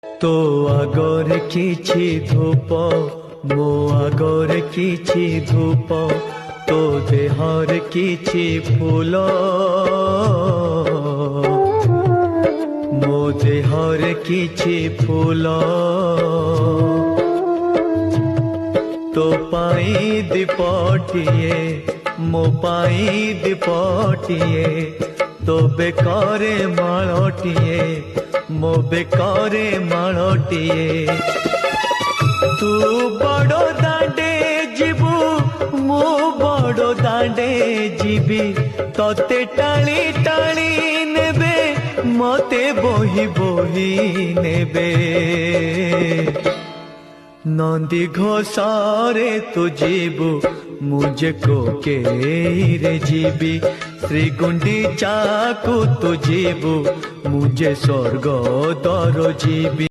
তো আগরে কিছু ধূপ মো আগরে কিছু ধূপ তো দেহর কিছু ফুল মো দেহর কিছু ফুল তো পাই দীপটিয়ে মো পাই দীপটিয়ে তো বেকরে মালটিয়ে মো বেকরে মালটিয়ে তু বড় দাঁডে ଯିବୁ মো বড় দাঁডে ଯିବି ততে টালি টালি নেবে মতে বহি বহি নেবে নন্দী ঘোষারে তু ଯିବୁ मुझे कोकेरे जीबी श्री गुंडीचाकु तु जीबू मुझे स्वर्ग दर जीबी।